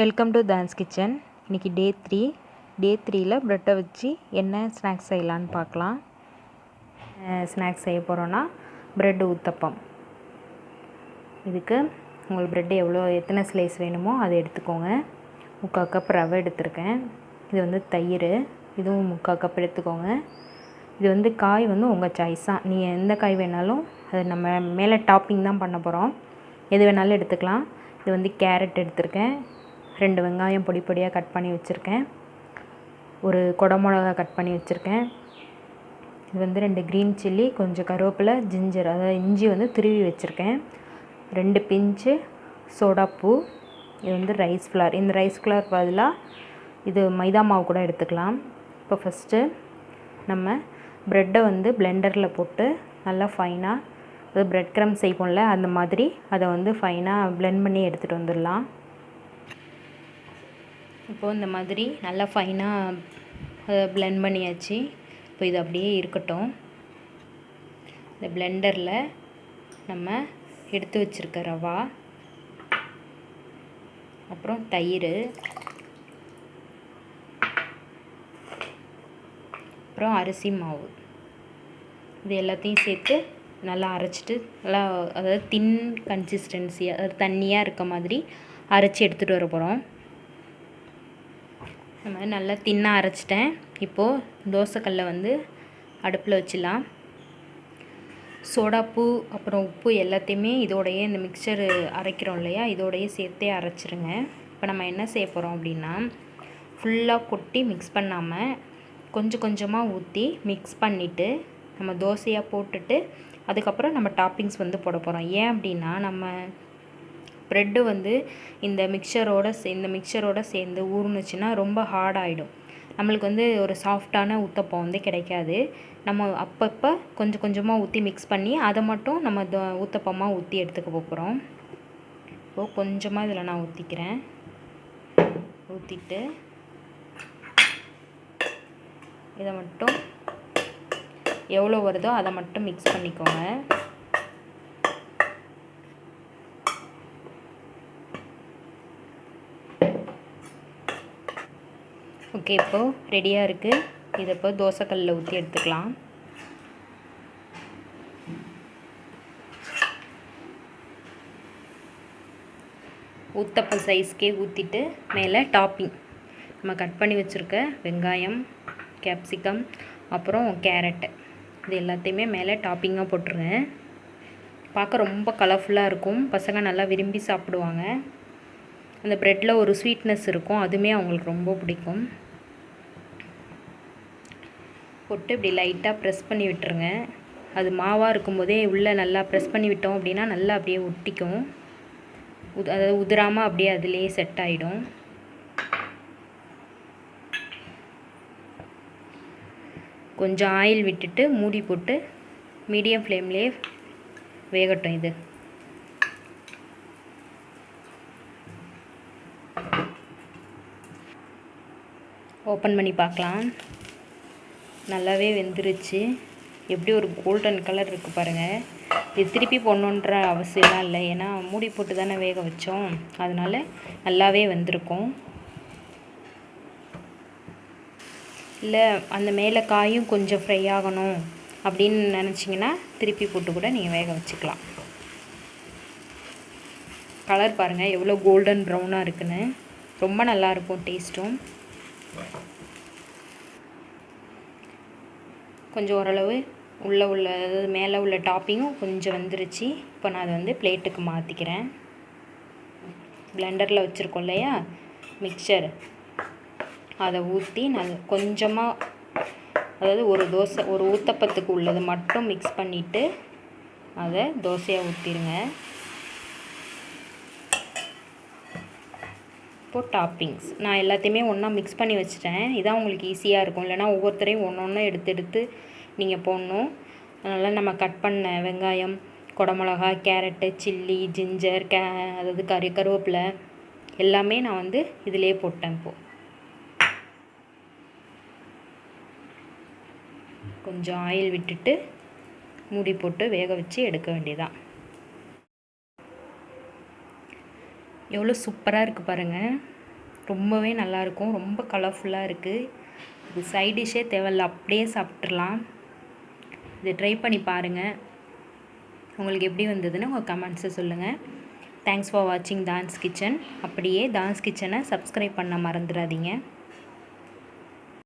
Welcome to thorns kitchen. இன்றைக்கி டே 3ல் ப்ரெட்டை வச்சு என்ன ஸ்நாக்ஸ் செய்யலான்னு பார்க்கலாம். ஸ்நாக்ஸ் செய்ய போகிறோன்னா ப்ரெட் ஊத்தப்பம். இதுக்கு உங்களுக்கு ப்ரெட்டு எத்தனை ஸ்லைஸ் வேணுமோ அதை எடுத்துக்கோங்க. 3/4 கப் ரவை எடுத்திருக்கேன். இது தயிர், இதுவும் 3/4 கப் எடுத்துக்கோங்க. இது காய் உங்கள் சாய்ஸ் தான். நீங்கள் எந்த காய் வேணாலும், அது நம்ம மேலே டாப்பிங் தான் பண்ண போகிறோம். எது வேணாலும் எடுத்துக்கலாம். இது கேரட் எடுத்திருக்கேன். 2 வெங்காயம் பொடி பொடியாக கட் பண்ணி வச்சுருக்கேன். ஒரு குடமிளகா கட் பண்ணி வச்சுருக்கேன். இது 2 க்ரீன் சில்லி, கொஞ்சம் கருவேப்பிலை, ஜிஞ்சர் அதாவது இஞ்சி துருவி வச்சுருக்கேன். 2 பிஞ்சு சோடாப்பூ. இது ரைஸ் ஃப்ளார். இந்த ரைஸ் ஃப்ளார் பதிலாக இது மைதா மாவு கூட எடுத்துக்கலாம். இப்போ ஃபஸ்ட்டு நம்ம ப்ரெட்டை பிளெண்டரில் போட்டு நல்லா ஃபைனாக, அது ப்ரெட் க்ரம் செய்வோம்ல அந்த மாதிரி அதை ஃபைனாக பிளெண்ட் பண்ணி எடுத்துகிட்டு வந்துடலாம். இப்போது இந்த மாதிரி நல்லா ஃபைனாக அதை பிளெண்ட் பண்ணியாச்சு. இப்போ இது அப்படியே இருக்கட்டும். இந்த பிளெண்டரில் நம்ம எடுத்து வச்சுருக்க ரவா, அப்புறம் தயிர், அப்புறம் அரிசி மாவு, இது எல்லாத்தையும் சேர்த்து நல்லா அரைச்சிட்டு, நல்லா அதாவது தின் கன்சிஸ்டன்சி, அதாவது தண்ணியாக இருக்க மாதிரி அரைச்சி எடுத்துகிட்டு வர போகிறோம். இந்த மாதிரி நல்லா தின்னாக அரைச்சிட்டேன். இப்போது தோசைக்கல்லை அடுப்பில் வச்சிடலாம். சோடாப்பூ அப்புறம் உப்பு எல்லாத்தையுமே இதோடையே, இந்த மிக்சர் அரைக்கிறோம் இல்லையா, இதோடையே சேர்த்தே அரைச்சிருங்க. இப்போ நம்ம என்ன செய்ய போகிறோம் அப்படின்னா, ஃபுல்லாக கொட்டி மிக்ஸ் பண்ணாமல் கொஞ்சம் கொஞ்சமாக ஊற்றி மிக்ஸ் பண்ணிவிட்டு நம்ம தோசையாக போட்டுட்டு அதுக்கப்புறம் நம்ம டாப்பிங்ஸ் போட போகிறோம். ஏன் அப்படின்னா, நம்ம ப்ரெட்டு இந்த மிக்சரோடு சேர்ந்து ஊறுனுச்சுன்னா ரொம்ப ஹார்ட் ஆகிடும். நம்மளுக்கு ஒரு சாஃப்டான ஊத்தப்பம் கிடைக்காது. நம்ம அப்பப்போ கொஞ்சம் கொஞ்சமாக ஊற்றி மிக்ஸ் பண்ணி அதை மட்டும் நம்ம ஊத்தப்பமாக ஊற்றி எடுத்துக்க போகிறோம். இப்போது கொஞ்சமாக இதில் நான் ஊற்றிக்கிறேன். ஊற்றிட்டு இதை மட்டும் எவ்வளோ வருதோ அதை மட்டும் மிக்ஸ் பண்ணிக்கோங்க. ஓகே, இப்போது ரெடியாக இருக்குது. இதை இப்போ தோசைக்கல்லில் ஊற்றி எடுத்துக்கலாம். ஊத்தப்பம் சைஸ்க்கே ஊற்றிட்டு மேலே டாப்பிங் நம்ம கட் பண்ணி வச்சுருக்க வெங்காயம், கேப்சிகம், அப்புறம் கேரட்டு, இது எல்லாத்தையுமே மேலே டாப்பிங்காக போட்டுருங்க. பார்க்க ரொம்ப கலர்ஃபுல்லாக இருக்கும். பசங்க நல்லா விரும்பி சாப்பிடுவாங்க. அந்த ப்ரெட்டில் ஒரு ஸ்வீட்னஸ் இருக்கும், அதுவுமே அவங்களுக்கு ரொம்ப பிடிக்கும். போட்டு இப்படி லைட்டாக ப்ரெஸ் பண்ணி விட்டுருங்க. அது மாவாக இருக்கும்போதே உள்ளே நல்லா ப்ரெஸ் பண்ணி விட்டோம் அப்படின்னா நல்லா அப்படியே ஒட்டிக்கும். அதாவது உதிராமல் அப்படியே அதிலே செட் ஆகிடும். கொஞ்சம் ஆயில் விட்டுட்டு மூடி போட்டு மீடியம் ஃப்ளேம்லேயே வேகட்டும். இது ஓப்பன் பண்ணி பார்க்கலாம். நல்லாவே வெந்துருச்சு. எப்படி ஒரு கோல்டன் கலர் இருக்குது பாருங்கள். இது திருப்பி போடணுன்ற அவசியம்லாம் இல்லை, ஏன்னா மூடி போட்டு தானே வேக வச்சோம், அதனால் நல்லாவே வெந்திருக்கும். இல்லை அந்த மேலே காயும் கொஞ்சம் ஃப்ரை ஆகணும் அப்படின்னு நினச்சிங்கன்னா திருப்பி போட்டு கூட நீங்கள் வேக வச்சுக்கலாம். கலர் பாருங்கள் எவ்வளோ கோல்டன் ப்ரௌனாக இருக்குன்னு. ரொம்ப நல்லாயிருக்கும் டேஸ்ட்டும். கொஞ்சம் ஓரளவு அதாவது மேலே உள்ள டாப்பிங்கும் கொஞ்சம் வந்துருச்சு. இப்போ நான் அதை பிளேட்டுக்கு மாற்றிக்கிறேன். பிளெண்டரில் வச்சுருக்கோம் இல்லையா மிக்சர், அதை ஊற்றி கொஞ்சமாக, அதாவது ஒரு ஊத்தப்பத்துக்கு உள்ளது மட்டும் மிக்ஸ் பண்ணிவிட்டு அதை தோசையாக ஊற்றிடுங்க. இப்போது டாப்பிங்ஸ் நான் எல்லாத்தையுமே ஒன்றா மிக்ஸ் பண்ணி வச்சுட்டேன். இதான் உங்களுக்கு ஈஸியாக இருக்கும். இல்லைனா ஒவ்வொருத்தரையும் ஒன்று எடுத்து நீங்கள் போடணும். அதனால் நம்ம கட் பண்ண வெங்காயம், குடமிளகா, கேரட்டு, சில்லி, ஜிஞ்சர், அதாவது கருவேப்பிலை எல்லாமே நான் இதிலே போட்டேன். இப்போது கொஞ்சம் ஆயில் விட்டுட்டு மூடி போட்டு வேக வச்சு எடுக்க வேண்டியதான். எவ்வளோ சூப்பராக இருக்குது பாருங்கள். ரொம்பவே நல்லாயிருக்கும். ரொம்ப கலர்ஃபுல்லாக இருக்குது. இது சைட் டிஷ்ஷே தேவையில்ல, அப்படியே சாப்பிட்றலாம். இதை ட்ரை பண்ணி பாருங்கள். உங்களுக்கு எப்படி வந்ததுன்னு உங்கள் கமெண்ட்ஸை சொல்லுங்கள். தேங்க்ஸ் ஃபார் வாட்சிங் தான்ஸ் கிச்சன். அப்படியே தான்ஸ் கிச்சனை சப்ஸ்கிரைப் பண்ண மறந்துடாதீங்க.